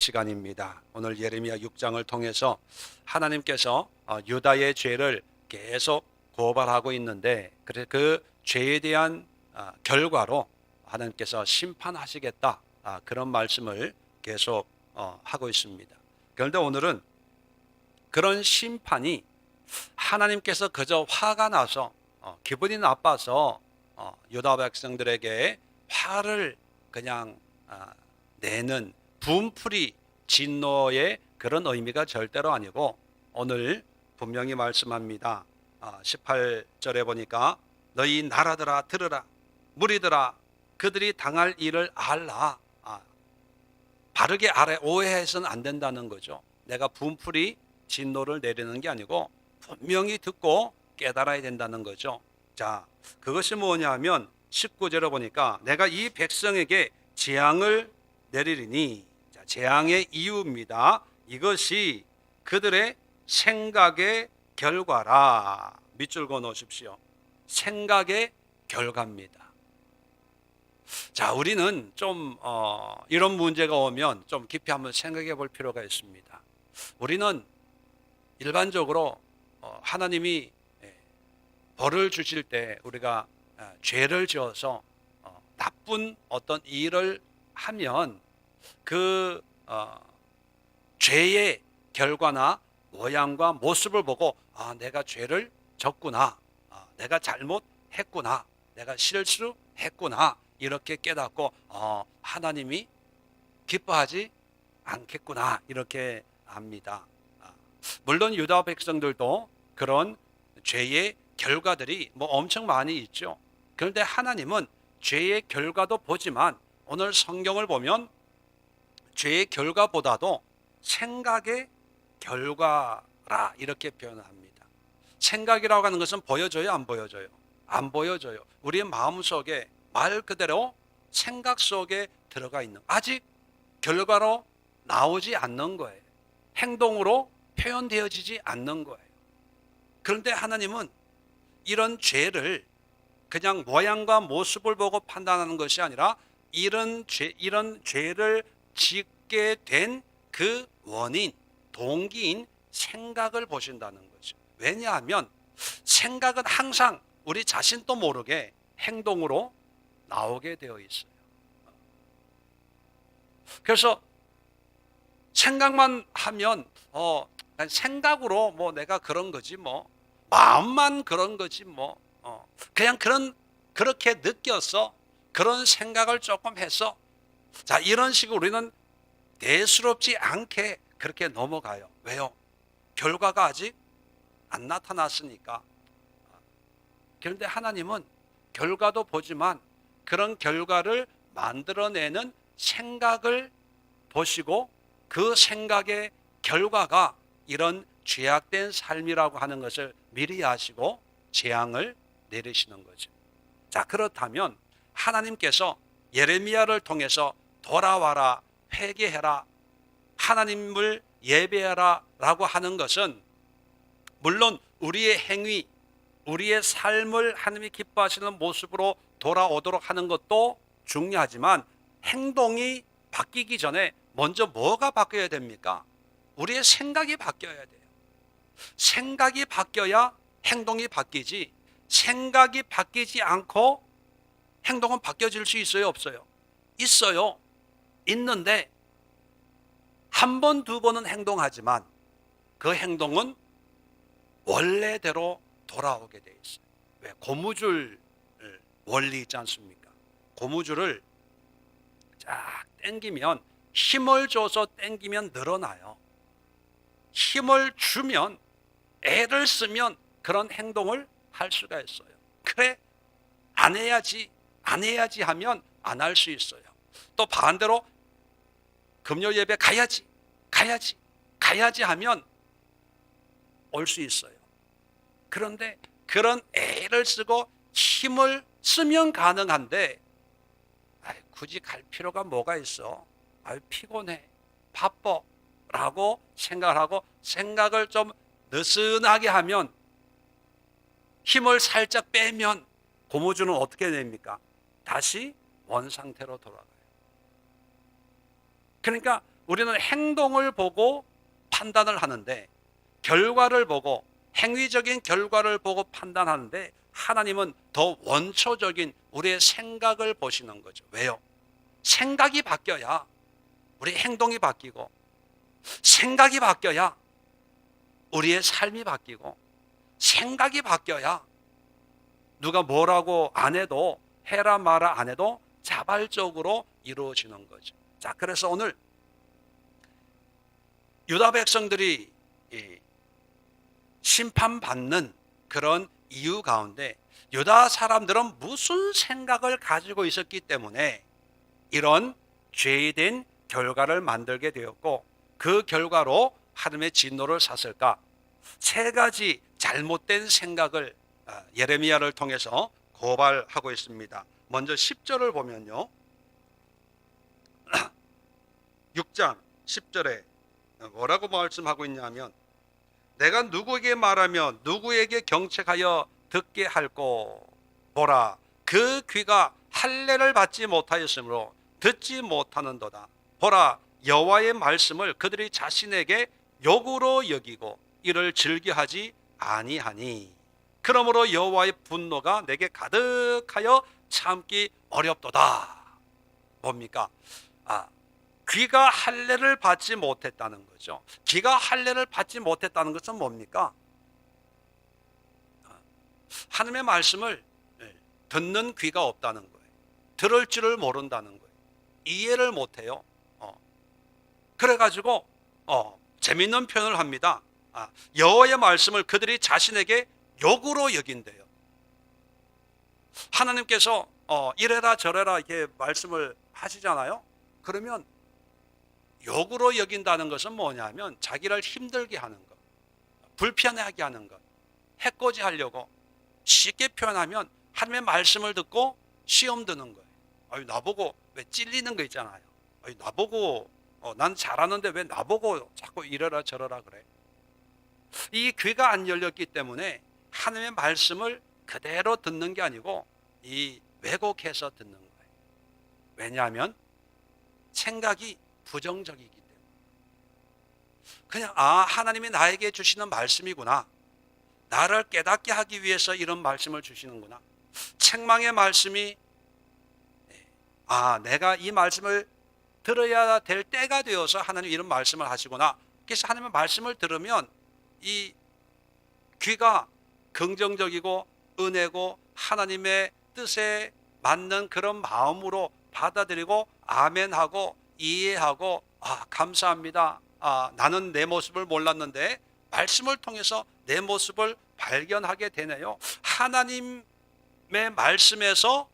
시간입니다. 오늘 예레미야 6장을 통해서 하나님께서 유다의 죄를 계속 고발하고 있는데 그 죄에 대한 결과로 하나님께서 심판하시겠다, 그런 말씀을 계속 하고 있습니다. 그런데 오늘은 그런 심판이 하나님께서 그저 화가 나서 기분이 나빠서 유다 백성들에게 화를 그냥 내는 분풀이 진노의 그런 의미가 절대로 아니고, 오늘 분명히 말씀합니다. 18절에 보니까 너희 나라들아 들으라, 무리들아 그들이 당할 일을 알라. 바르게 알아, 오해해서는 안 된다는 거죠. 내가 분풀이 진노를 내리는 게 아니고 분명히 듣고 깨달아야 된다는 거죠. 자, 그것이 뭐냐면 19절에 보니까 내가 이 백성에게 재앙을 내리리니, 자, 재앙의 이유입니다. 이것이 그들의 생각의 결과라. 밑줄 그어 놓으십시오. 생각의 결과입니다. 자, 우리는 좀 이런 문제가 오면 좀 깊이 한번 생각해 볼 필요가 있습니다. 우리는 일반적으로 하나님이 벌을 주실 때 우리가 죄를 지어서 나쁜 어떤 일을 하면 그 죄의 결과나 모양과 모습을 보고 내가 죄를 졌구나, 내가 잘못했구나, 내가 실수했구나, 이렇게 깨닫고 하나님이 기뻐하지 않겠구나, 이렇게 압니다. 물론 유다 백성들도 그런 죄의 결과들이 엄청 많이 있죠. 그런데 하나님은 죄의 결과도 보지만 오늘 성경을 보면 죄의 결과보다도 생각의 결과라, 이렇게 표현합니다. 생각이라고 하는 것은 보여져요, 안 보여져요? 안 보여져요. 우리의 마음속에 말 그대로 생각 속에 들어가 있는, 아직 결과로 나오지 않는 거예요. 행동으로 표현되어지지 않는 거예요. 그런데 하나님은 이런 죄를 그냥 모양과 모습을 보고 판단하는 것이 아니라 이런 죄를 짓게 된 그 원인, 동기인 생각을 보신다는 거죠. 왜냐하면 생각은 항상 우리 자신도 모르게 행동으로 나오게 되어 있어요. 그래서 생각만 하면 생각으로 내가 그런 거지, 마음만 그런 거지, 그냥 그렇게 느껴서 그런 생각을 조금 해서, 자, 이런 식으로 우리는 대수롭지 않게 그렇게 넘어가요. 왜요? 결과가 아직 안 나타났으니까. 그런데 하나님은 결과도 보지만 그런 결과를 만들어내는 생각을 보시고 그 생각의 결과가 이런 죄악된 삶이라고 하는 것을 미리 아시고 재앙을 내리시는 거죠. 자, 그렇다면 하나님께서 예레미야를 통해서 돌아와라, 회개해라, 하나님을 예배하라 라고 하는 것은 물론 우리의 행위, 우리의 삶을 하나님이 기뻐하시는 모습으로 돌아오도록 하는 것도 중요하지만, 행동이 바뀌기 전에 먼저 뭐가 바뀌어야 됩니까? 우리의 생각이 바뀌어야 돼요. 생각이 바뀌어야 행동이 바뀌지, 생각이 바뀌지 않고 행동은 바뀌어질 수 있어요, 없어요? 있어요. 있는데 한 번, 두 번은 행동하지만 그 행동은 원래대로 돌아오게 돼 있어요. 왜? 고무줄 원리 있지 않습니까? 고무줄을 쫙 당기면, 힘을 줘서 당기면 늘어나요. 힘을 주면, 애를 쓰면 그런 행동을 할 수가 있어요. 그래, 안 해야지 하면 안 할 수 있어요. 또 반대로 금요 예배 가야지 하면 올 수 있어요. 그런데 그런 애를 쓰고 힘을 쓰면 가능한데, 굳이 갈 필요가 뭐가 있어? 피곤해, 바빠 라고 생각을 하고, 생각을 좀 느슨하게 하면, 힘을 살짝 빼면 고무줄은 어떻게 됩니까? 다시 원상태로 돌아가요. 그러니까 우리는 행동을 보고 판단을 하는데, 결과를 보고, 행위적인 결과를 보고 판단하는데, 하나님은 더 원초적인 우리의 생각을 보시는 거죠. 왜요? 생각이 바뀌어야 우리 행동이 바뀌고, 생각이 바뀌어야 우리의 삶이 바뀌고, 생각이 바뀌어야 누가 뭐라고 안 해도, 해라 마라 안 해도 자발적으로 이루어지는 거죠. 자, 그래서 오늘 유다 백성들이 심판받는 그런 이유 가운데, 유다 사람들은 무슨 생각을 가지고 있었기 때문에 이런 죄된 결과를 만들게 되었고, 그 결과로 하나님의 진노를 샀을까? 세 가지 잘못된 생각을 예레미야를 통해서 고발하고 있습니다. 먼저 10절을 보면요, 6장 10절에 뭐라고 말씀하고 있냐면, 내가 누구에게 말하며 누구에게 경책하여 듣게 할꼬. 보라, 그 귀가 할례를 받지 못하였으므로 듣지 못하는도다. 보라, 여호와의 말씀을 그들이 자신에게 욕으로 여기고 이를 즐겨하지 아니하니, 그러므로 여호와의 분노가 내게 가득하여 참기 어렵도다. 뭡니까? 귀가 할례를 받지 못했다는 거죠. 귀가 할례를 받지 못했다는 것은 뭡니까? 하나님의 말씀을 듣는 귀가 없다는 거예요. 들을 줄을 모른다는 거예요. 이해를 못해요. 그래가지고 재밌는 표현을 합니다. 여호와의 말씀을 그들이 자신에게 욕으로 여긴대요. 하나님께서 이래라 저래라 이렇게 말씀을 하시잖아요. 그러면 욕으로 여긴다는 것은 뭐냐면, 자기를 힘들게 하는 것, 불편하게 하는 것, 해코지 하려고. 쉽게 표현하면 하나님의 말씀을 듣고 시험 드는 거예요. 나보고 왜 찔리는 거 있잖아요. 나보고 난 잘하는데 왜 나보고 자꾸 이래라 저래라 그래. 이 귀가 안 열렸기 때문에 하나님의 말씀을 그대로 듣는 게 아니고 이 왜곡해서 듣는 거예요. 왜냐하면 생각이 부정적이기 때문에. 그냥 하나님이 나에게 주시는 말씀이구나, 나를 깨닫게 하기 위해서 이런 말씀을 주시는구나, 책망의 말씀이 내가 이 말씀을 들어야 될 때가 되어서 하나님 이런 말씀을 하시구나. 그래서 하나님의 말씀을 들으면 이 귀가 긍정적이고 은혜고 하나님의 뜻에 맞는 그런 마음으로 받아들이고 아멘하고 이해하고, 감사합니다. 나는 내 모습을 몰랐는데 말씀을 통해서 내 모습을 발견하게 되네요. 하나님의 말씀에서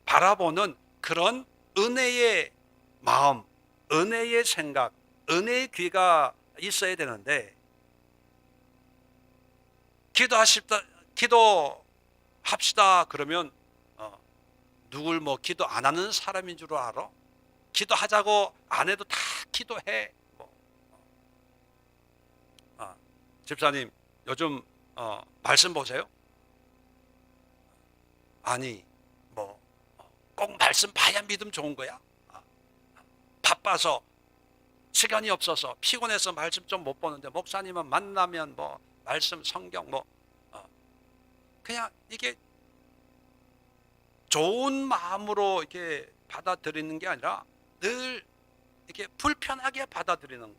바라보는 그런 은혜의 마음, 은혜의 생각, 은혜의 귀가 있어야 되는데, 기도합시다 그러면 누굴 기도 안 하는 사람인 줄 알아? 기도하자고 안 해도 다 기도해. 집사님 요즘 말씀 보세요? 아니 꼭 말씀 봐야 믿음 좋은 거야? 바빠서 시간이 없어서 피곤해서 말씀 좀 못 보는데, 목사님은 만나면 말씀 성경 그냥 이게 좋은 마음으로 이렇게 받아들이는 게 아니라 늘 이렇게 불편하게 받아들이는 거예요.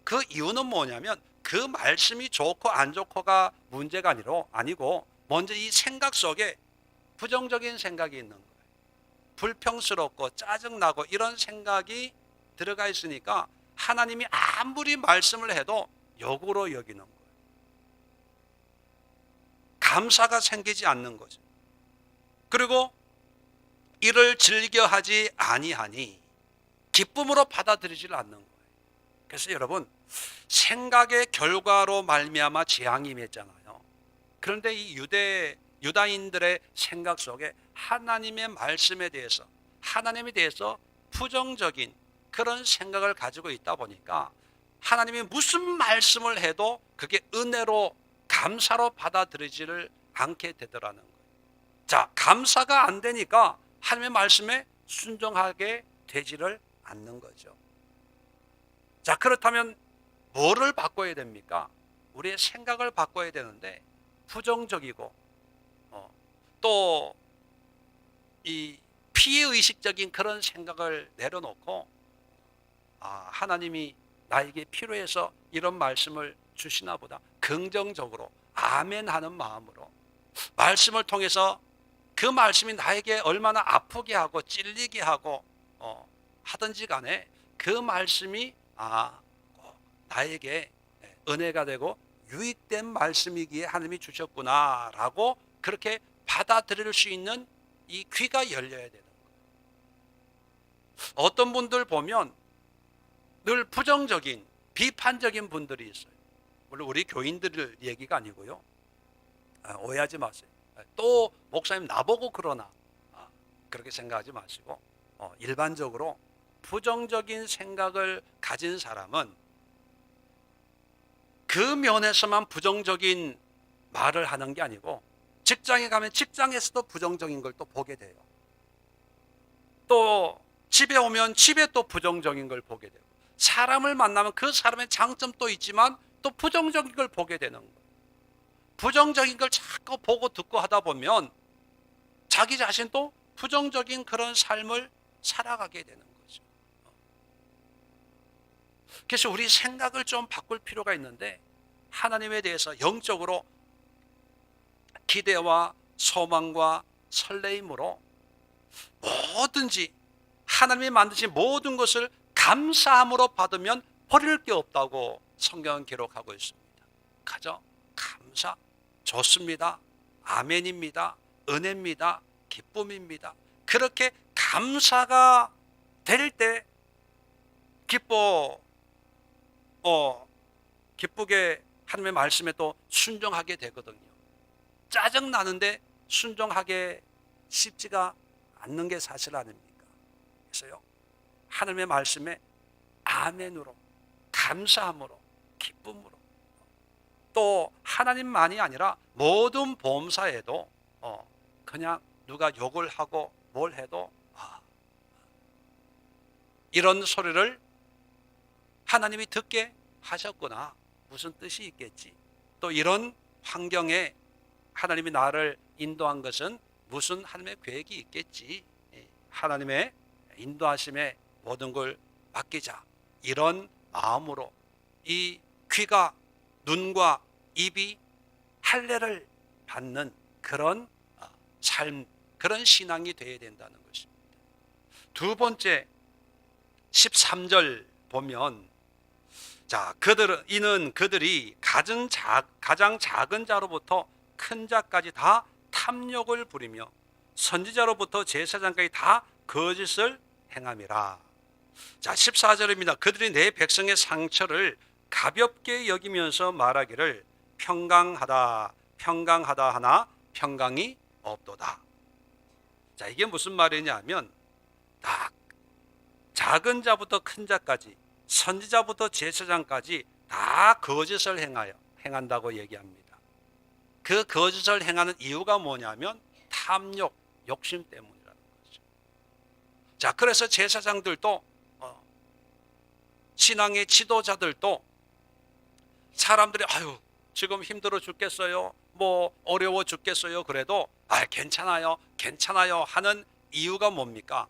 그 이유는 뭐냐면, 그 말씀이 좋고 안 좋고가 문제가 아니고 먼저 이 생각 속에 부정적인 생각이 있는 거예요. 불평스럽고 짜증나고 이런 생각이 들어가 있으니까 하나님이 아무리 말씀을 해도 역으로 여기는 거예요. 감사가 생기지 않는 거죠. 그리고 이를 즐겨하지 아니하니 기쁨으로 받아들이질 않는 거예요. 그래서 여러분, 생각의 결과로 말미암아 재앙이 임했잖아요. 그런데 이 유다인들의 생각 속에 하나님의 말씀에 대해서, 하나님에 대해서 부정적인 그런 생각을 가지고 있다 보니까 하나님이 무슨 말씀을 해도 그게 은혜로, 감사로 받아들이지를 않게 되더라는 거예요. 자, 감사가 안 되니까 하나님의 말씀에 순종하게 되지를 않는 거죠. 자, 그렇다면 뭐를 바꿔야 됩니까? 우리의 생각을 바꿔야 되는데 부정적이고 또 이 피해의식적인 그런 생각을 내려놓고 하나님이 나에게 필요해서 이런 말씀을 주시나 보다 긍정적으로 아멘 하는 마음으로 말씀을 통해서 그 말씀이 나에게 얼마나 아프게 하고 찔리게 하고 하든지 간에 그 말씀이 꼭 나에게 은혜가 되고 유익된 말씀이기에 하나님이 주셨구나라고 그렇게 받아들일 수 있는 이 귀가 열려야 되는 거예요. 어떤 분들 보면 늘 부정적인 비판적인 분들이 있어요. 물론 우리 교인들 얘기가 아니고요. 오해하지 마세요. 또 목사님 나보고 그러나 그렇게 생각하지 마시고 일반적으로 부정적인 생각을 가진 사람은 그 면에서만 부정적인 말을 하는 게 아니고 직장에 가면 직장에서도 부정적인 걸 또 보게 돼요. 또 집에 오면 집에 또 부정적인 걸 보게 되고 사람을 만나면 그 사람의 장점도 있지만 또 부정적인 걸 보게 되는 거예요. 부정적인 걸 자꾸 보고 듣고 하다 보면 자기 자신도 부정적인 그런 삶을 살아가게 되는 거죠. 그래서 우리 생각을 좀 바꿀 필요가 있는데 하나님에 대해서 영적으로 기대와 소망과 설레임으로 뭐든지 하나님이 만드신 모든 것을 감사함으로 받으면 버릴 게 없다고 성경은 기록하고 있습니다. 가죠? 감사 좋습니다. 아멘입니다. 은혜입니다. 기쁨입니다. 그렇게 감사가 될 때 기쁘게 하나님의 말씀에 또 순종하게 되거든요. 짜증 나는데 순종하게 쉽지가 않는 게 사실 아닙니까? 그래서요, 하나님의 말씀에 아멘으로, 감사함으로, 기쁨으로, 또 하나님만이 아니라 모든 보험사에도 그냥 누가 욕을 하고 뭘 해도 이런 소리를 하나님이 듣게 하셨구나, 무슨 뜻이 있겠지, 또 이런 환경에 하나님이 나를 인도한 것은 무슨 하나님의 계획이 있겠지, 하나님의 인도하심에 모든 걸 맡기자, 이런 마음으로 이 귀가 눈과 입이 할례를 받는 그런 삶, 그런 신앙이 되어야 된다는 것입니다. 두 번째 13절 보면 이는 그들이 가장 작은 자로부터 큰 자까지 다 탐욕을 부리며 선지자로부터 제사장까지 다 거짓을 행함이라. 14절입니다. 그들이 내 백성의 상처를 가볍게 여기면서 말하기를 평강하다 하나 평강이 없도다. 이게 무슨 말이냐면 작은 자부터 큰 자까지 선지자부터 제사장까지 다 거짓을 행한다고 얘기합니다. 그 거짓을 행하는 이유가 뭐냐면 탐욕, 욕심 때문이라는 거죠. 그래서 제사장들도 신앙의 지도자들도 사람들이 지금 힘들어 죽겠어요, 뭐 어려워 죽겠어요, 그래도 괜찮아요 하는 이유가 뭡니까?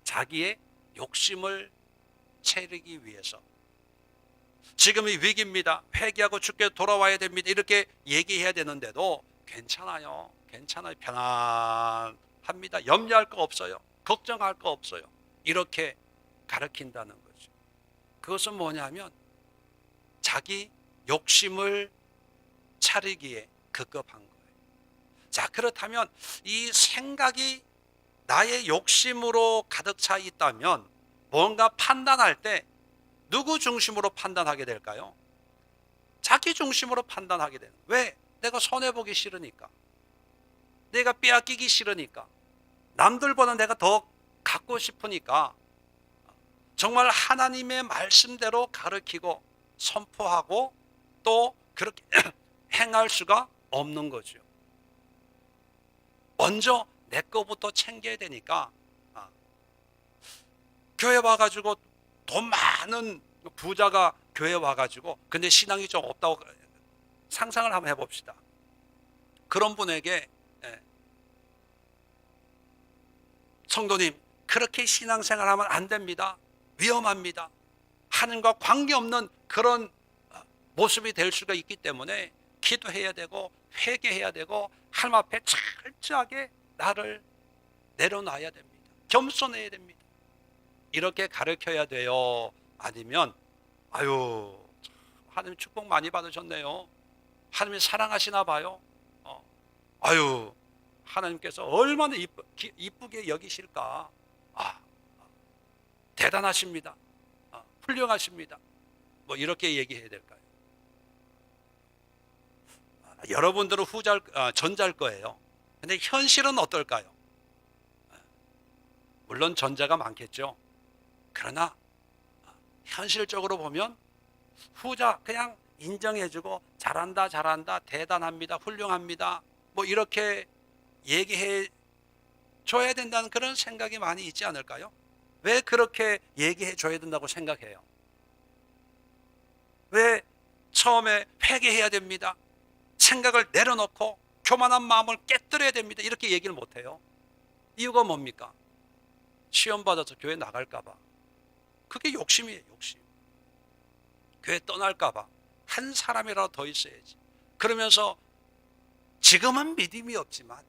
자기의 욕심을 채우기 위해서, 지금이 위기입니다, 회개하고 주께 돌아와야 됩니다, 이렇게 얘기해야 되는데도 괜찮아요 편안합니다, 염려할 거 없어요, 걱정할 거 없어요, 이렇게 가르친다는 거죠. 그것은 뭐냐면 자기 욕심을 차리기에 급급한 거예요. 그렇다면 이 생각이 나의 욕심으로 가득 차 있다면 뭔가 판단할 때 누구 중심으로 판단하게 될까요? 자기 중심으로 판단하게 되는 거예요. 왜? 내가 손해보기 싫으니까, 내가 빼앗기기 싫으니까, 남들보다 내가 더 갖고 싶으니까 정말 하나님의 말씀대로 가르치고 선포하고 또 그렇게 행할 수가 없는 거죠. 먼저 내 거부터 챙겨야 되니까 교회 와가지고 돈 많은 부자가 교회 와가지고 근데 신앙이 좀 없다고 상상을 한번 해봅시다. 그런 분에게 성도님, 그렇게 신앙생활하면 안 됩니다. 위험합니다. 하나님과 관계없는 그런 모습이 될 수가 있기 때문에 기도해야 되고 회개해야 되고 하나님 앞에 철저하게 나를 내려놔야 됩니다. 겸손해야 됩니다. 이렇게 가르쳐야 돼요. 아니면 아유, 하나님 축복 많이 받으셨네요. 하나님이 사랑하시나 봐요. 아유, 하나님께서 얼마나 이쁘게 여기실까. 대단하십니다. 훌륭하십니다. 뭐 이렇게 얘기해야 될까요? 여러분들은 전자일 거예요. 근데 현실은 어떨까요? 물론 전자가 많겠죠. 그러나 현실적으로 보면 후자 그냥 인정해주고 잘한다, 잘한다, 대단합니다, 훌륭합니다. 뭐 이렇게 얘기해 줘야 된다는 그런 생각이 많이 있지 않을까요? 왜 그렇게 얘기해 줘야 된다고 생각해요? 왜 처음에 회개해야 됩니다, 생각을 내려놓고 교만한 마음을 깨뜨려야 됩니다, 이렇게 얘기를 못해요? 이유가 뭡니까? 시험 받아서 교회 나갈까 봐. 그게 욕심이에요, 욕심. 교회 떠날까 봐. 한 사람이라도 더 있어야지. 그러면서 지금은 믿음이 없지만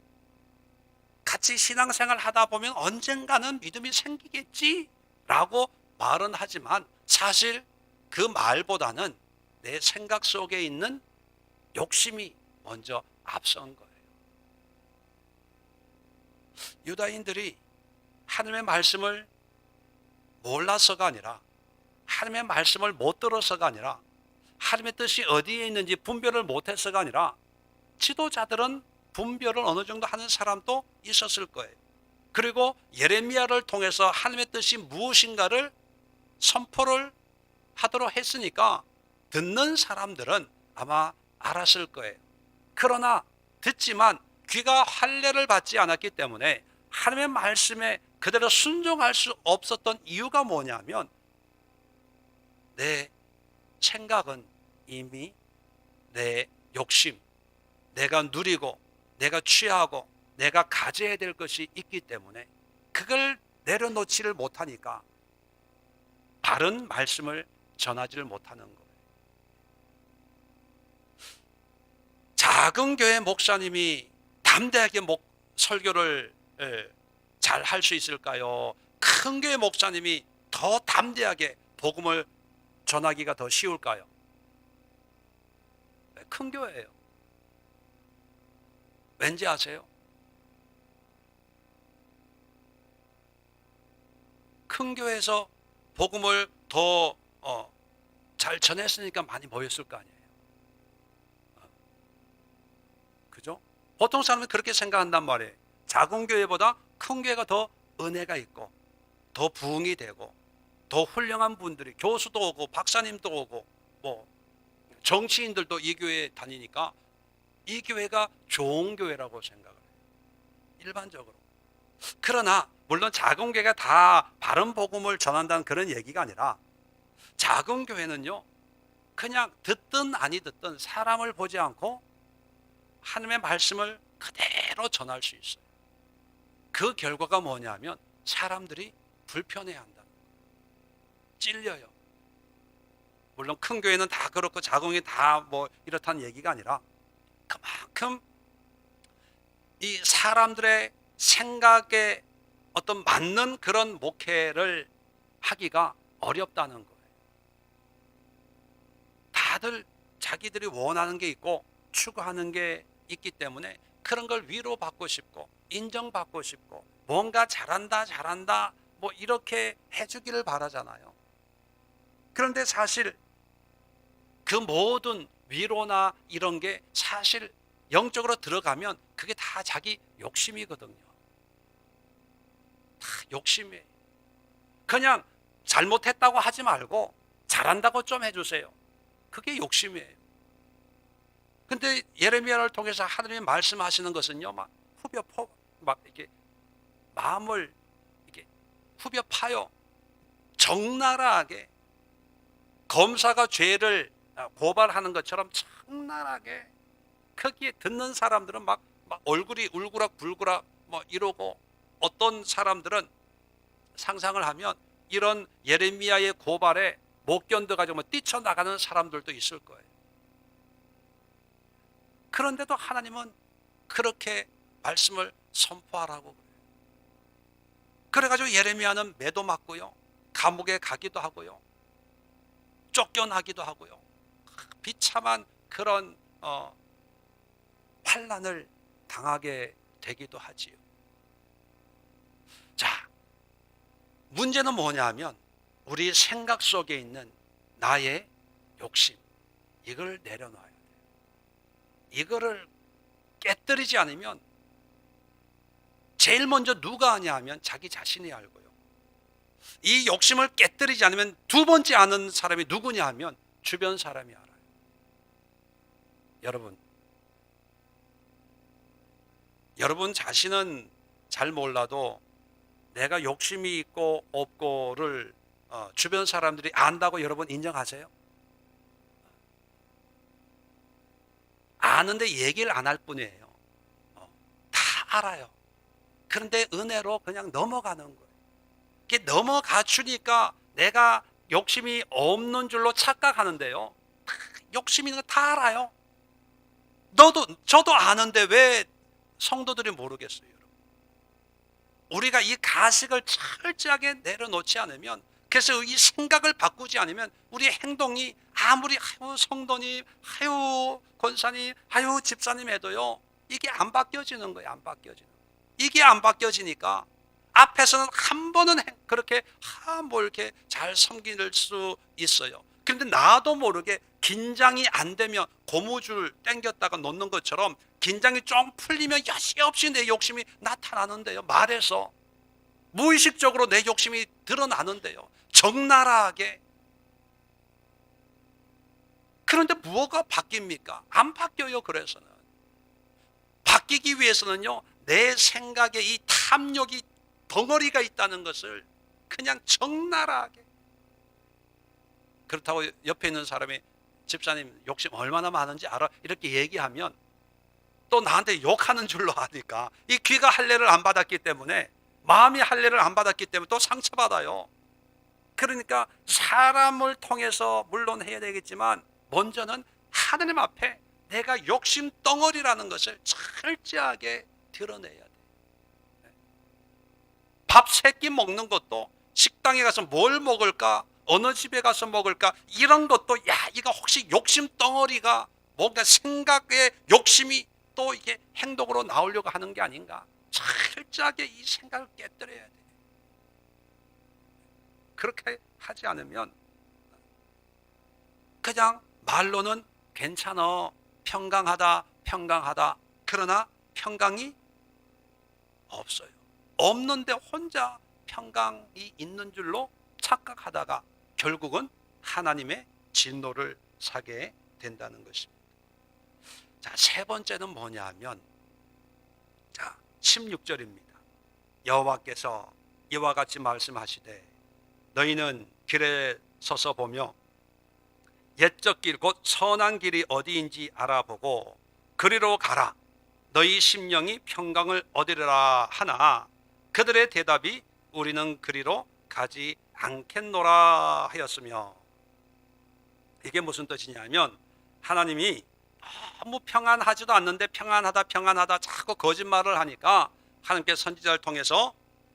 같이 신앙생활 하다 보면 언젠가는 믿음이 생기겠지라고 말은 하지만 사실 그 말보다는 내 생각 속에 있는 욕심이 먼저 앞선 거예요. 유다인들이 하나님의 말씀을 몰라서가 아니라 하나님의 말씀을 못 들어서가 아니라 하나님의 뜻이 어디에 있는지 분별을 못해서가 아니라 지도자들은 분별을 어느 정도 하는 사람도 있었을 거예요. 그리고 예레미야를 통해서 하나님의 뜻이 무엇인가를 선포를 하도록 했으니까 듣는 사람들은 아마 알았을 거예요. 그러나 듣지만 귀가 할례를 받지 않았기 때문에 하나님의 말씀에 그대로 순종할 수 없었던 이유가 뭐냐면 내 생각은 이미 내 욕심, 내가 누리고 내가 취하고 내가 가져야 될 것이 있기 때문에 그걸 내려놓지를 못하니까 바른 말씀을 전하지를 못하는 거예요. 작은 교회 목사님이 담대하게 설교를 잘 할 수 있을까요? 큰 교회 목사님이 더 담대하게 복음을 전하기가 더 쉬울까요? 큰 교회예요. 왠지 아세요? 큰 교회에서 복음을 더 잘 전했으니까 많이 모였을 거 아니에요. 그죠? 보통 사람은 그렇게 생각한단 말이에요. 작은 교회보다 큰 교회가 더 은혜가 있고 더 부흥이 되고 더 훌륭한 분들이 교수도 오고 박사님도 오고 뭐 정치인들도 이 교회에 다니니까 이 교회가 좋은 교회라고 생각을 해요. 일반적으로. 그러나 물론 작은 교회가 다 바른 복음을 전한다는 그런 얘기가 아니라 작은 교회는요 그냥 듣든 아니 듣든 사람을 보지 않고 하나님의 말씀을 그대로 전할 수 있어요. 그 결과가 뭐냐면 사람들이 불편해한다는 거예요. 찔려요. 물론 큰 교회는 다 그렇고 작은 교회 다 뭐 이렇다는 얘기가 아니라 그만큼 이 사람들의 생각에 어떤 맞는 그런 목회를 하기가 어렵다는 거예요. 다들 자기들이 원하는 게 있고 추구하는 게 있기 때문에 그런 걸 위로받고 싶고 인정받고 싶고 뭔가 잘한다 잘한다 뭐 이렇게 해주기를 바라잖아요. 그런데 사실 그 모든 위로나 이런 게 사실 영적으로 들어가면 그게 다 자기 욕심이거든요. 다 욕심이에요. 그냥 잘못했다고 하지 말고 잘한다고 좀 해주세요. 그게 욕심이에요. 근데 예레미야를 통해서 하나님이 말씀하시는 것은요, 막 막 이렇게 마음을 이렇게 후벼 파요. 적나라하게 검사가 죄를 고발하는 것처럼 적나라하게 거기에 듣는 사람들은 막 얼굴이 울그락불그락 뭐 이러고, 어떤 사람들은 상상을 하면 이런 예레미야의 고발에 못 견뎌가지고 뛰쳐나가는 사람들도 있을 거예요. 그런데도 하나님은 그렇게 말씀을 선포하라고 그래요. 그래가지고 예레미야는 매도 맞고요, 감옥에 가기도 하고요, 쫓겨나기도 하고요, 비참한 그런 환난을 당하게 되기도 하지요. 자, 문제는 뭐냐 하면 우리 생각 속에 있는 나의 욕심, 이걸 내려놔야 돼요. 이거를 깨뜨리지 않으면, 제일 먼저 누가 하냐 하면 자기 자신이 알고요, 이 욕심을 깨뜨리지 않으면 두 번째 아는 사람이 누구냐 하면 주변 사람이 알아요. 여러분 자신은 잘 몰라도 내가 욕심이 있고 없고를 주변 사람들이 안다고 여러분 인정하세요? 아는데 얘기를 안 할 뿐이에요. 다 알아요. 그런데 은혜로 그냥 넘어가는 거예요. 이게 넘어가 주니까 내가 욕심이 없는 줄로 착각하는데요, 욕심 있는 거 다 알아요. 저도 아는데 왜 성도들이 모르겠어요? 여러분, 우리가 이 가식을 철저하게 내려놓지 않으면, 그래서 이 생각을 바꾸지 않으면 우리의 행동이 아무리 성도님, 권사님, 집사님 해도요, 이게 안 바뀌어지는 거예요. 안 바뀌어지는 거예요. 이게 안 바뀌어지니까 앞에서는 한 번은 그렇게 뭐 이렇게 잘 섬길 수 있어요. 그런데 나도 모르게 긴장이 안 되면 고무줄 당겼다가 놓는 것처럼 긴장이 좀 풀리면 여지없이 내 욕심이 나타나는데요. 말해서 무의식적으로 내 욕심이 드러나는데요, 적나라하게. 그런데 무엇가 바뀝니까? 안 바뀌어요. 그래서는 바뀌기 위해서는요, 내 생각에 이 탐욕이 덩어리가 있다는 것을 그냥 적나라하게. 그렇다고 옆에 있는 사람이 집사님 욕심 얼마나 많은지 알아? 이렇게 얘기하면 또 나한테 욕하는 줄로 아니까, 이 귀가 할례를 안 받았기 때문에, 마음이 할례를 안 받았기 때문에 또 상처받아요. 그러니까 사람을 통해서 물론 해야 되겠지만 먼저는 하나님 앞에 내가 욕심 덩어리라는 것을 철저하게 드러내야 돼. 밥 3끼 먹는 것도 식당에 가서 뭘 먹을까, 어느 집에 가서 먹을까, 이런 것도 이거 혹시 욕심 덩어리가 뭔가 생각의 욕심이 또 이게 행동으로 나오려고 하는 게 아닌가, 철저하게 이 생각을 깨뜨려야 돼. 그렇게 하지 않으면 그냥 말로는 괜찮아, 평강하다, 그러나 평강이 없어요. 없는데 혼자 평강이 있는 줄로 착각하다가 결국은 하나님의 진노를 사게 된다는 것입니다. 자, 세 번째는 뭐냐 하면, 자, 16절입니다. 여호와께서 이와 같이 말씀하시되 너희는 길에 서서 보며 옛적 길 곧 선한 길이 어디인지 알아보고 그리로 가라. 너희 심령이 평강을 얻으리라 하나 그들의 대답이 우리는 그리로 가지 않겠노라 하였으며. 이게 무슨 뜻이냐면, 하나님이 너무 평안하지도 않는데 평안하다 자꾸 거짓말을 하니까 하나님께서 선지자를 통해서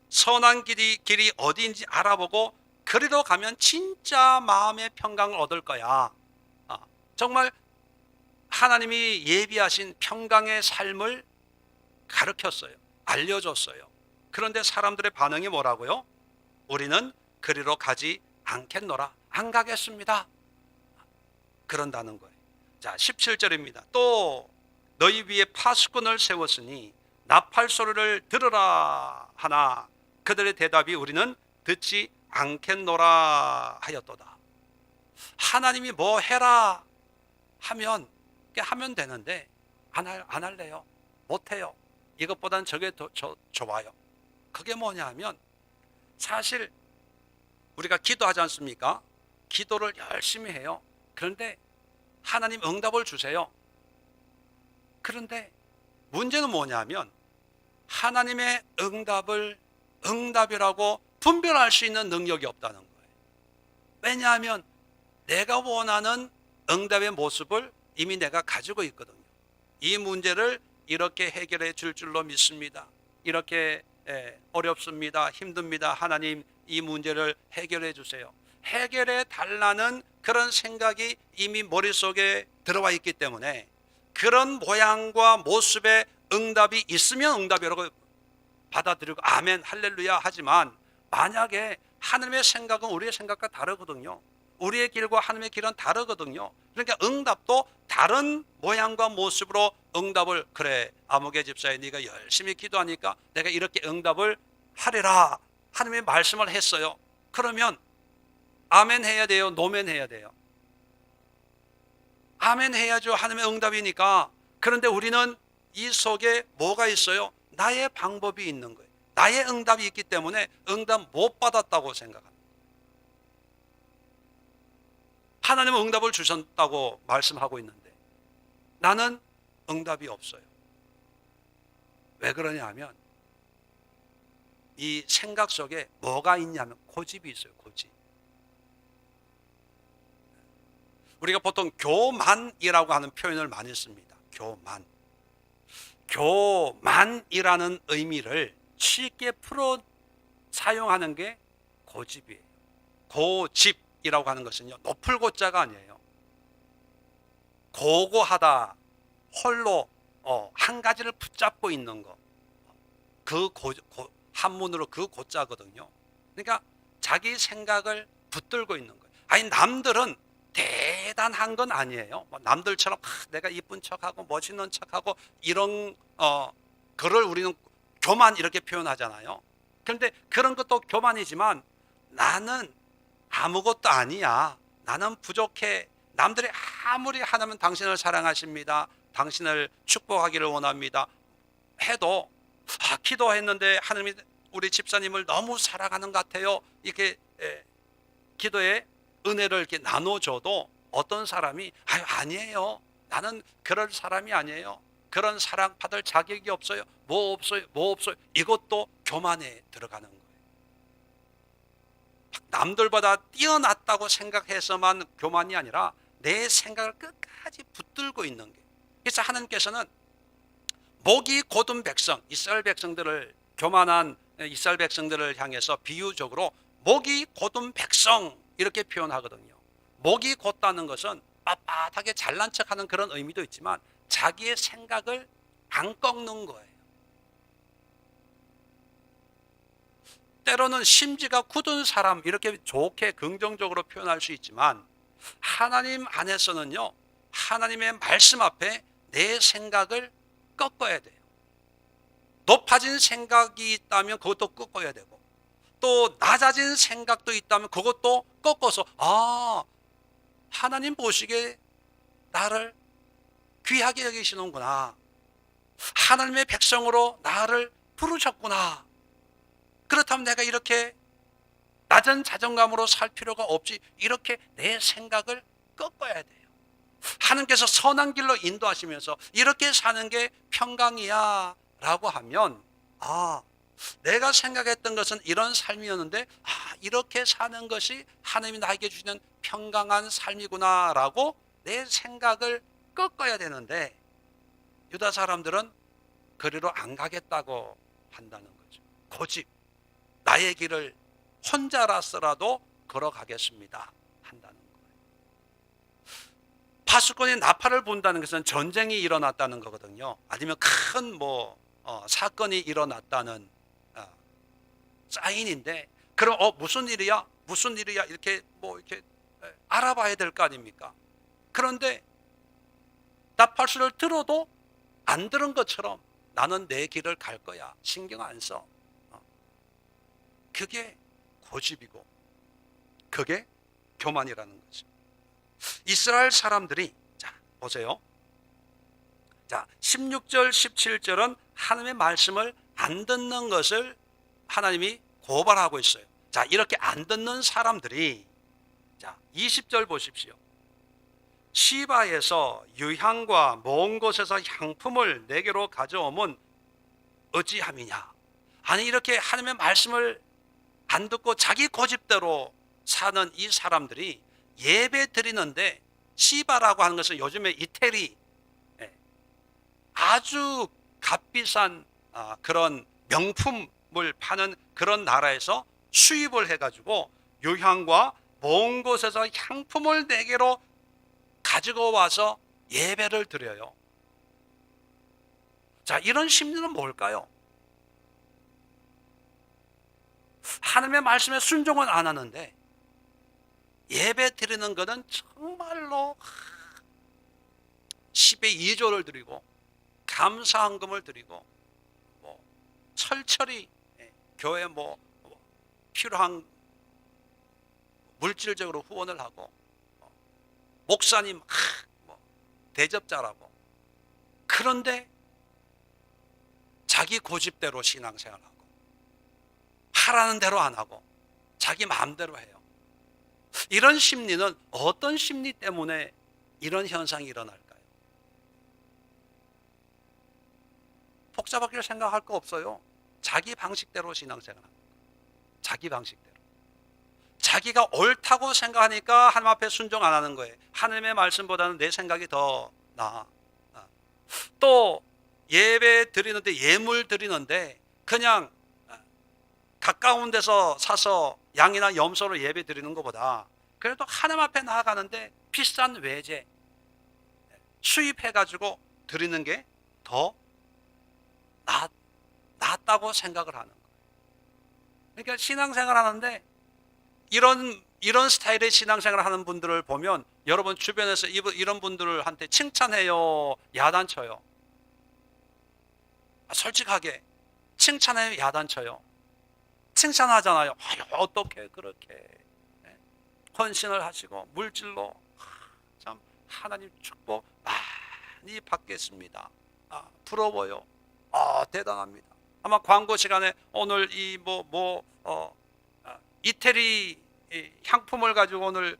선한 길이 어디인지 알아보고 그리로 가면 진짜 마음의 평강을 얻을 거야. 정말 하나님이 예비하신 평강의 삶을 가르쳤어요. 알려줬어요. 그런데 사람들의 반응이 뭐라고요? 우리는 그리로 가지 않겠노라. 안 가겠습니다. 그런다는 거예요. 자, 17절입니다. 또 너희 위에 파수꾼을 세웠으니 나팔 소리를 들으라 하나 그들의 대답이 우리는 듣지 않겠노라 하였도다. 하나님이 뭐 해라 하면 되는데 안 할래요. 못해요. 이것보단 저게 더 좋아요. 그게 뭐냐 하면, 사실 우리가 기도하지 않습니까? 기도를 열심히 해요. 그런데 하나님 응답을 주세요. 그런데 문제는 뭐냐면 하나님의 응답을 응답이라고 분별할 수 있는 능력이 없다는 거예요. 왜냐하면 내가 원하는 응답의 모습을 이미 내가 가지고 있거든요. 이 문제를 이렇게 해결해 줄 줄로 믿습니다. 이렇게 어렵습니다. 힘듭니다. 하나님 이 문제를 해결해 주세요. 해결해 달라는 그런 생각이 이미 머릿속에 들어와 있기 때문에 그런 모양과 모습의 응답이 있으면 응답이라고 받아들이고 아멘 할렐루야 하지만 만약에 하나님의 생각은 우리의 생각과 다르거든요. 우리의 길과 하나님의 길은 다르거든요. 그러니까 응답도 다른 모양과 모습으로 응답을 그래 아무개 집사에 네가 열심히 기도하니까 내가 이렇게 응답을 하리라 하나님의 말씀을 했어요. 그러면 아멘 해야 돼요? 노멘 해야 돼요? 아멘 해야죠. 하나님의 응답이니까. 그런데 우리는 이 속에 뭐가 있어요? 나의 방법이 있는 거예요. 나의 응답이 있기 때문에 응답 못 받았다고 생각합니다. 하나님은 응답을 주셨다고 말씀하고 있는데 나는 응답이 없어요. 왜 그러냐 하면 이 생각 속에 뭐가 있냐면 고집이 있어요. 고집. 우리가 보통 교만이라고 하는 표현을 많이 씁니다. 교만. 교만이라는 의미를 쉽게 풀어 사용하는 게 고집이에요. 고집이라고 하는 것은요, 높을 고자가 아니에요. 고고하다, 홀로 한 가지를 붙잡고 있는 거. 한문으로 그 고자거든요. 그러니까 자기 생각을 붙들고 있는 거예요. 아니 남들은 대단한 건 아니에요. 남들처럼 내가 이쁜 척하고 멋있는 척하고 이런 그걸 우리는 교만 이렇게 표현하잖아요. 그런데 그런 것도 교만이지만 나는 아무것도 아니야. 나는 부족해. 남들이 아무리 하나면 당신을 사랑하십니다. 당신을 축복하기를 원합니다. 해도 기도했는데 하나님이 우리 집사님을 너무 사랑하는 것 같아요. 이렇게 기도에 은혜를 이렇게 나눠줘도 어떤 사람이 아니에요. 나는 그럴 사람이 아니에요. 그런 사랑받을 자격이 없어요. 뭐 없어요. 이것도 교만에 들어가는 거예요. 남들보다 뛰어났다고 생각해서만 교만이 아니라 내 생각을 끝까지 붙들고 있는 게. 그래서 하나님께서는 목이 곧은 백성, 이스라엘 백성들을 교만한 이스라엘 백성들을 향해서 비유적으로 목이 곧은 백성 이렇게 표현하거든요. 목이 곧다는 것은 빳빳하게 잘난 척하는 그런 의미도 있지만 자기의 생각을 안 꺾는 거예요. 때로는 심지가 굳은 사람 이렇게 좋게 긍정적으로 표현할 수 있지만 하나님 안에서는요, 하나님의 말씀 앞에 내 생각을 꺾어야 돼요. 높아진 생각이 있다면 그것도 꺾어야 되고 또 낮아진 생각도 있다면 그것도 꺾어서 하나님 보시기에 나를 귀하게 여기시는구나. 하나님의 백성으로 나를 부르셨구나. 그렇다면 내가 이렇게 낮은 자존감으로 살 필요가 없지. 이렇게 내 생각을 꺾어야 돼요. 하나님께서 선한 길로 인도하시면서 이렇게 사는 게 평강이야 라고 하면 내가 생각했던 것은 이런 삶이었는데 이렇게 사는 것이 하나님이 나에게 주시는 평강한 삶이구나 라고 내 생각을 꺾어야 되는데 유다 사람들은 그리로 안 가겠다고 한다는 거죠. 고집, 나의 길을 혼자라서라도 걸어가겠습니다 한다는 거예요. 파수꾼이 나팔을 분다는 것은 전쟁이 일어났다는 거거든요. 아니면 큰 사건이 일어났다는 사인인데, 그럼 무슨 일이야 이렇게 이렇게 알아봐야 될 거 아닙니까? 그런데 나팔소리를 들어도 안 들은 것처럼 나는 내 길을 갈 거야, 신경 안 써. 그게 고집이고 그게 교만이라는 거죠. 이스라엘 사람들이 자 보세요. 자 16절 17절은 하나님의 말씀을 안 듣는 것을 하나님이 고발하고 있어요. 자, 이렇게 안 듣는 사람들이, 자, 20절 보십시오. 시바에서 유향과 먼 곳에서 향품을 내게로 가져오면 어찌함이냐. 아니, 이렇게 하나님의 말씀을 안 듣고 자기 고집대로 사는 이 사람들이 예배 드리는데, 시바라고 하는 것은 요즘에 이태리, 아주 값비싼 그런 명품을 파는 그런 나라에서 수입을 해가지고 유향과 먼 곳에서 향품을 내게로 가지고 와서 예배를 드려요. 자, 이런 심리는 뭘까요? 하나님의 말씀에 순종은 안 하는데 예배 드리는 것은 정말로 10의 2조를 드리고 감사헌금을 드리고 뭐 철저히 교회 뭐 필요한 물질적으로 후원을 하고 목사님 뭐 대접자라고. 그런데 자기 고집대로 신앙생활하고 하라는 대로 안 하고 자기 마음대로 해요. 이런 심리는 어떤 심리 때문에 이런 현상이 일어날까요? 복잡하게 생각할 거 없어요. 자기 방식대로 신앙생활합니다. 자기 방식대로. 자기가 옳다고 생각하니까 하나님 앞에 순종 안 하는 거예요. 하나님의 말씀보다는 내 생각이 더 나아. 또 예배 드리는데, 예물 드리는데 그냥 가까운 데서 사서 양이나 염소를 예배 드리는 것보다 그래도 하나님 앞에 나아가는데 비싼 외제 수입해가지고 드리는 게 더 낫다고 생각을 하는 거예요. 그러니까 신앙생활 하는데 이런 스타일의 신앙생활 하는 분들을 보면 여러분 주변에서 이런 분들한테 칭찬해요, 야단쳐요? 솔직하게 칭찬해요, 야단쳐요? 칭찬하잖아요. 아유, 어떻게 그렇게 헌신을 하시고 물질로 참 하나님 축복 많이 받겠습니다. 부러워요. 대단합니다. 아마 광고 시간에 오늘 이태리 향품을 가지고 오늘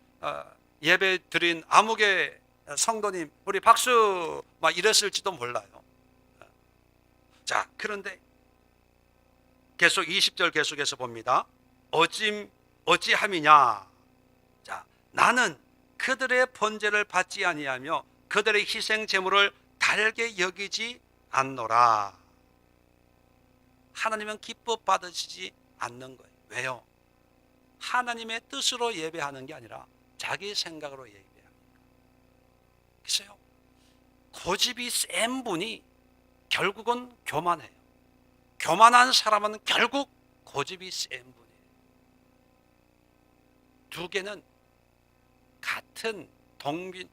예배 드린 아무개 성도님 우리 박수 막 이랬을지도 몰라요. 자, 그런데 계속 20절 계속해서 봅니다. 어찌함이냐. 자, 나는 그들의 번제를 받지 아니하며 그들의 희생 제물을 달게 여기지 않노라. 하나님은 기뻐 받으시지 않는 거예요. 왜요? 하나님의 뜻으로 예배하는 게 아니라 자기 생각으로 예배합니다. 그래서요, 고집이 센 분이 결국은 교만해요. 교만한 사람은 결국 고집이 센 분이에요. 두 개는 같은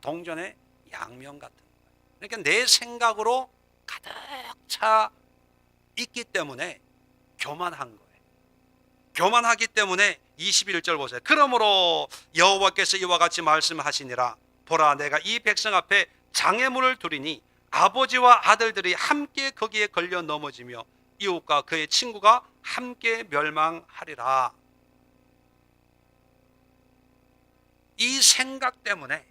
동전의 양면 같은 거예요. 그러니까 내 생각으로 가득 차 있기 때문에 교만한 거예요. 교만하기 때문에 21절 보세요. 그러므로 여호와께서 이와 같이 말씀하시니라. 보라, 내가 이 백성 앞에 장애물을 두리니 아버지와 아들들이 함께 거기에 걸려 넘어지며 이웃과 그의 친구가 함께 멸망하리라. 이 생각 때문에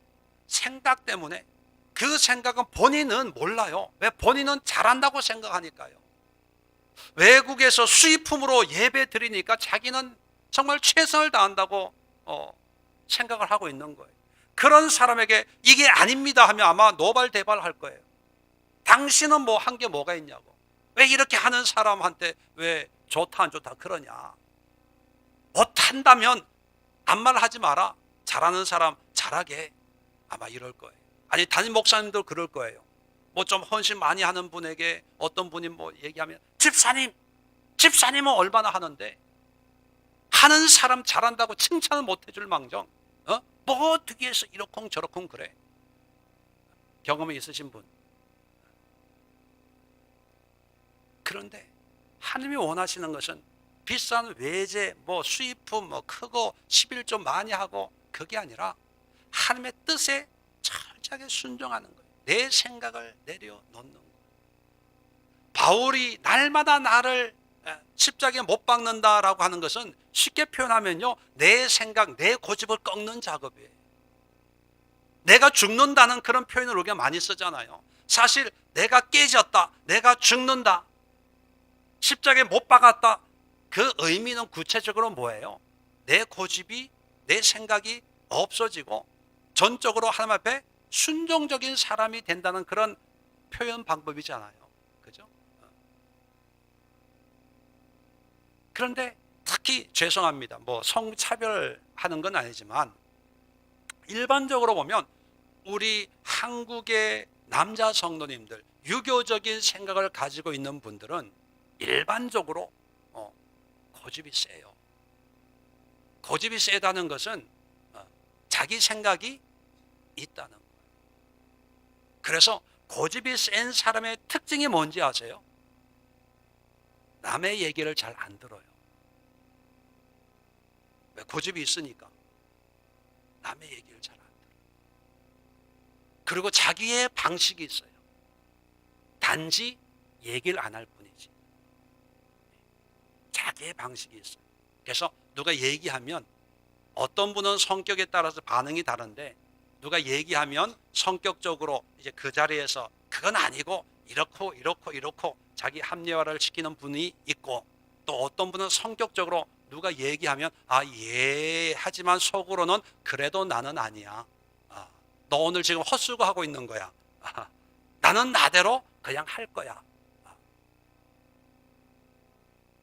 그 생각은 본인은 몰라요. 왜? 본인은 잘한다고 생각하니까요. 외국에서 수입품으로 예배 드리니까 자기는 정말 최선을 다한다고 생각을 하고 있는 거예요. 그런 사람에게 이게 아닙니다 하면 아마 노발대발 할 거예요. 당신은 뭐 한 게 뭐가 있냐고. 왜 이렇게 하는 사람한테 왜 좋다 안 좋다 그러냐. 못한다면 아무 말 하지 마라. 잘하는 사람 잘하게. 아마 이럴 거예요. 아니, 담임 목사님도 그럴 거예요. 뭐 좀 헌신 많이 하는 분에게 어떤 분이 뭐 얘기하면 집사님은 얼마나 하는데 하는 사람 잘한다고 칭찬을 못 해줄 망정 뭐 어떻게 해서 이러쿵 저러쿵 그래. 경험이 있으신 분. 그런데 하나님이 원하시는 것은 비싼 외제 뭐 수입품 뭐 크고 11조 많이 하고 그게 아니라 하나님의 뜻에 철저하게 순종하는 거예요. 내 생각을 내려놓는 거예요. 바울이 날마다 나를 십자가에 못 박는다라고 하는 것은 쉽게 표현하면요, 내 생각, 내 고집을 꺾는 작업이에요. 내가 죽는다는 그런 표현을 우리가 많이 쓰잖아요. 사실 내가 깨졌다, 내가 죽는다, 십자가에 못 박았다, 그 의미는 구체적으로 뭐예요? 내 고집이, 내 생각이 없어지고 전적으로 하나님 앞에 순종적인 사람이 된다는 그런 표현 방법이잖아요. 그죠? 그런데 특히 죄송합니다. 뭐 성차별하는 건 아니지만 일반적으로 보면 우리 한국의 남자 성도님들, 유교적인 생각을 가지고 있는 분들은 일반적으로 고집이 세요. 고집이 세다는 것은 자기 생각이 있다는 거예요. 그래서 고집이 센 사람의 특징이 뭔지 아세요? 남의 얘기를 잘 안 들어요. 왜? 고집이 있으니까 남의 얘기를 잘 안 들어요. 그리고 자기의 방식이 있어요. 단지 얘기를 안 할 뿐이지. 자기의 방식이 있어요. 그래서 누가 얘기하면, 어떤 분은 성격에 따라서 반응이 다른데 누가 얘기하면 성격적으로 이제 그 자리에서 그건 아니고 이렇고 자기 합리화를 시키는 분이 있고, 또 어떤 분은 성격적으로 누가 얘기하면 예 하지만 속으로는 그래도 나는 아니야. 너 오늘 지금 헛수고하고 있는 거야. 나는 나대로 그냥 할 거야.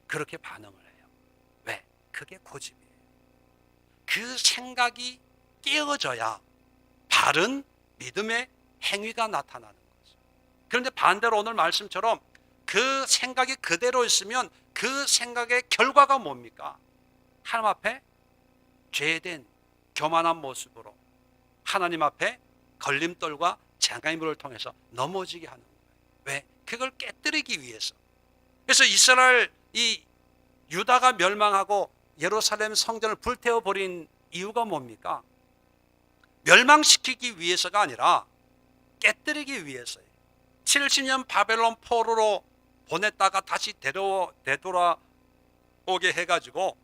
그렇게 반응을 해요. 왜? 그게 고집이에요. 그 생각이 깨어져야 바른 믿음의 행위가 나타나는 거죠. 그런데 반대로 오늘 말씀처럼 그 생각이 그대로 있으면 그 생각의 결과가 뭡니까? 하나님 앞에 죄된 교만한 모습으로 하나님 앞에 걸림돌과 장애물을 통해서 넘어지게 하는 거예요. 왜? 그걸 깨뜨리기 위해서. 그래서 이스라엘, 이 유다가 멸망하고 예루살렘 성전을 불태워버린 이유가 뭡니까? 멸망시키기 위해서가 아니라 깨뜨리기 위해서예요. 70년 바벨론 포로로 보냈다가 다시 되돌아오게 해가지고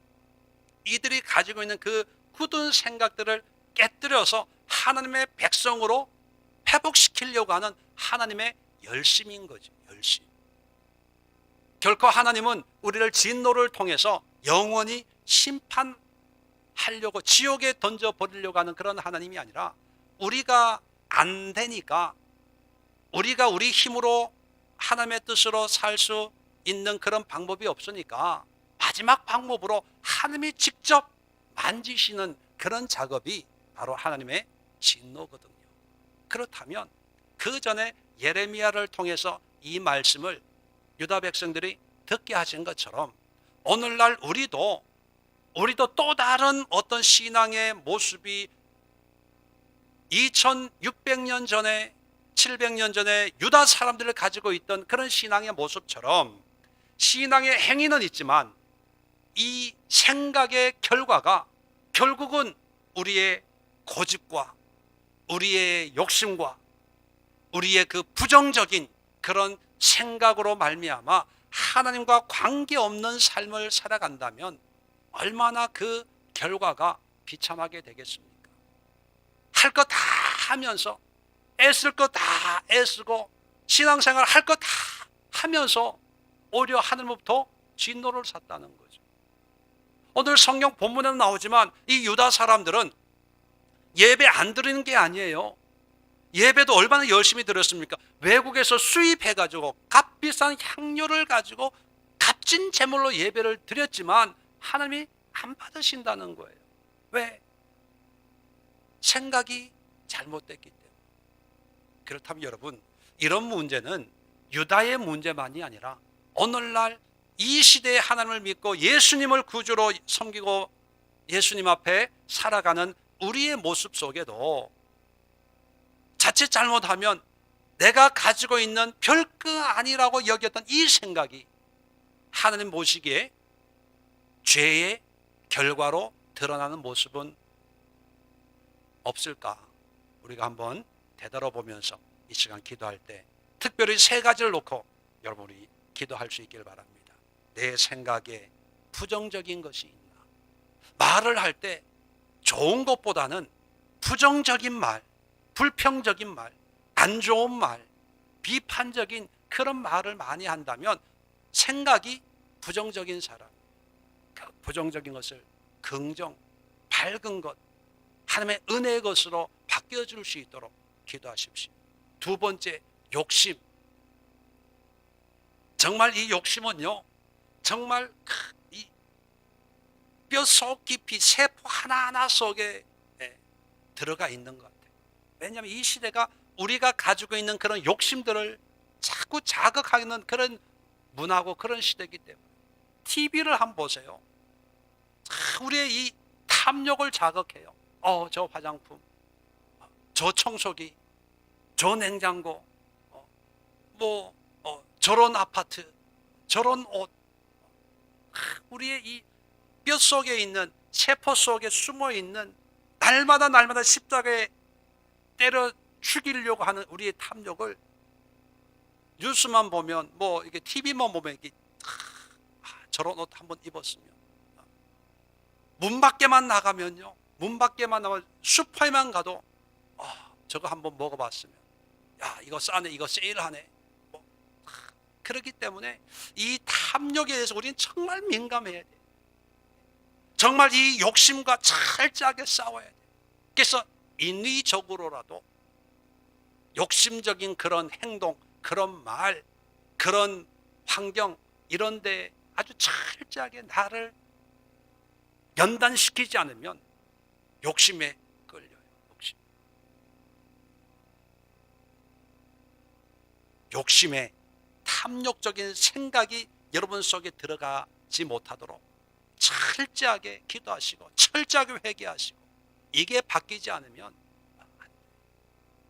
이들이 가지고 있는 그 굳은 생각들을 깨뜨려서 하나님의 백성으로 회복시키려고 하는 하나님의 열심인 거죠. 열심. 결코 하나님은 우리를 진노를 통해서 영원히 심판하려고 지옥에 던져버리려고 하는 그런 하나님이 아니라, 우리가 안 되니까, 우리가 우리 힘으로 하나님의 뜻으로 살 수 있는 그런 방법이 없으니까 마지막 방법으로 하나님이 직접 만지시는 그런 작업이 바로 하나님의 진노거든요. 그렇다면 그 전에 예레미야를 통해서 이 말씀을 유다 백성들이 듣게 하신 것처럼 오늘날 우리도 또 다른 어떤 신앙의 모습이 2600년 전에 700년 전에 유다 사람들을 가지고 있던 그런 신앙의 모습처럼 신앙의 행위는 있지만 이 생각의 결과가 결국은 우리의 고집과 우리의 욕심과 우리의 그 부정적인 그런 생각으로 말미암아 하나님과 관계없는 삶을 살아간다면 얼마나 그 결과가 비참하게 되겠습니까? 할 거 다 하면서, 애쓸 거 다 애쓰고, 신앙생활 할 거 다 하면서 오히려 하늘로부터 진노를 샀다는 거죠. 오늘 성경 본문에는 나오지만 이 유다 사람들은 예배 안 드리는 게 아니에요. 예배도 얼마나 열심히 드렸습니까? 외국에서 수입해가지고 값비싼 향료를 가지고 값진 제물로 예배를 드렸지만 하나님이 안 받으신다는 거예요. 왜? 생각이 잘못됐기 때문에. 그렇다면 여러분, 이런 문제는 유다의 문제만이 아니라 오늘날 이 시대에 하나님을 믿고 예수님을 구주로 섬기고 예수님 앞에 살아가는 우리의 모습 속에도 자칫 잘못하면 내가 가지고 있는 별거 아니라고 여겼던 이 생각이 하나님 보시기에 죄의 결과로 드러나는 모습은 없을까? 우리가 한번 되돌아보면서 이 시간 기도할 때 특별히 세 가지를 놓고 여러분이 기도할 수 있기를 바랍니다. 내 생각에 부정적인 것이 있나? 말을 할 때 좋은 것보다는 부정적인 말, 불평적인 말, 안 좋은 말, 비판적인 그런 말을 많이 한다면 생각이 부정적인 사람, 그 부정적인 것을 긍정, 밝은 것, 하나님의 은혜의 것으로 바뀌어줄 수 있도록 기도하십시오. 두 번째, 욕심. 정말 이 욕심은요, 정말 이 뼛속 깊이 세포 하나하나 속에 들어가 있는 것 같아요. 왜냐하면 이 시대가 우리가 가지고 있는 그런 욕심들을 자꾸 자극하는 그런 문화고 그런 시대이기 때문에 TV를 한번 보세요. 우리의 이 탐욕을 자극해요. 저 화장품, 저 청소기, 저 냉장고, 저런 아파트, 저런 옷. 우리의 이 뼛속에 있는 세포 속에 숨어 있는 날마다 십자가에 때려 죽이려고 하는 우리의 탐욕을 뉴스만 보면 이게 TV만 보면 이게 저런 옷 한번 입었으면 문 밖에만 나가면요, 문 밖에만 나가면 슈퍼에만 가도 저거 한번 먹어봤으면, 야 이거 싸네, 이거 세일하네. 그렇기 때문에 이 탐욕에 대해서 우리는 정말 민감해야 돼. 정말 이 욕심과 철저하게 싸워야 돼. 그래서 인위적으로라도 욕심적인 그런 행동, 그런 말, 그런 환경 이런 데 아주 철저하게 나를 연단시키지 않으면 욕심에 끌려요. 욕심에 탐욕적인 생각이 여러분 속에 들어가지 못하도록 철저하게 기도하시고 철저하게 회개하시고, 이게 바뀌지 않으면,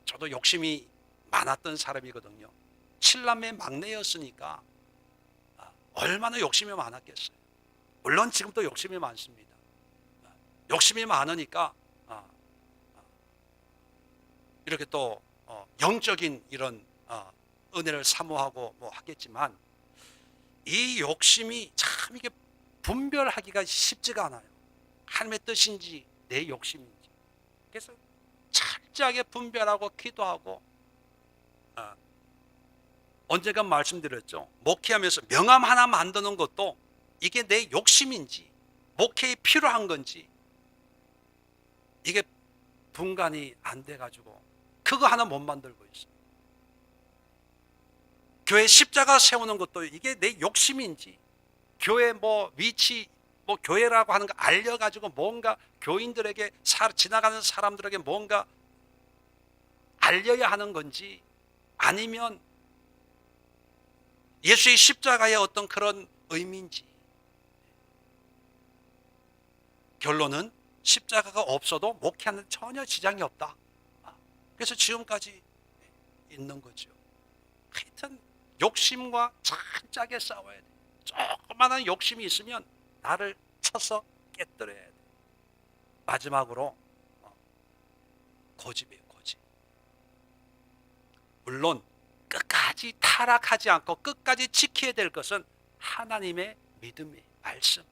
저도 욕심이 많았던 사람이거든요. 7남매 막내였으니까 얼마나 욕심이 많았겠어요. 물론 지금도 욕심이 많습니다. 욕심이 많으니까 이렇게 또 영적인 이런 은혜를 사모하고 하겠지만, 이 욕심이 참 이게 분별하기가 쉽지가 않아요. 하나님의 뜻인지 내 욕심인지. 그래서 철저하게 분별하고 기도하고, 언젠가 말씀드렸죠. 목회하면서 명함 하나 만드는 것도 이게 내 욕심인지 목회에 필요한 건지 이게 분간이 안 돼가지고 그거 하나 못 만들고 있어요. 교회 십자가 세우는 것도 이게 내 욕심인지, 교회 위치 교회라고 하는 거 알려가지고 뭔가 교인들에게 지나가는 사람들에게 뭔가 알려야 하는 건지, 아니면 예수의 십자가의 어떤 그런 의미인지. 결론은 십자가가 없어도 목회하는 데 전혀 지장이 없다. 그래서 지금까지 있는 거죠. 하여튼 욕심과 철저하게 싸워야 돼. 조그마한 욕심이 있으면 나를 쳐서 깨뜨려야 돼. 마지막으로 고집이에요. 고집. 물론 끝까지 타락하지 않고 끝까지 지켜야 될 것은 하나님의 믿음의 말씀.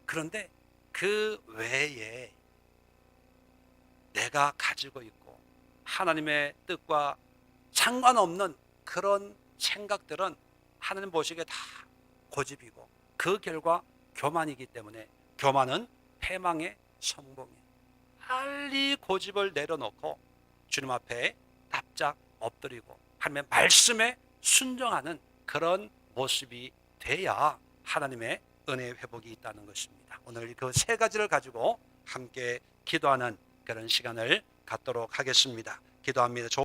그런데 그 외에 내가 가지고 있고 하나님의 뜻과 상관없는 그런 생각들은 하나님 보시기에 다 고집이고, 그 결과 교만이기 때문에 교만은 패망의 성공이에요. 빨리 고집을 내려놓고 주님 앞에 납작 엎드리고 하나님의 말씀에 순종하는 그런 모습이 돼야 하나님의 은혜의 회복이 있다는 것입니다. 오늘 그 세 가지를 가지고 함께 기도하는 그런 시간을 갖도록 하겠습니다. 기도합니다.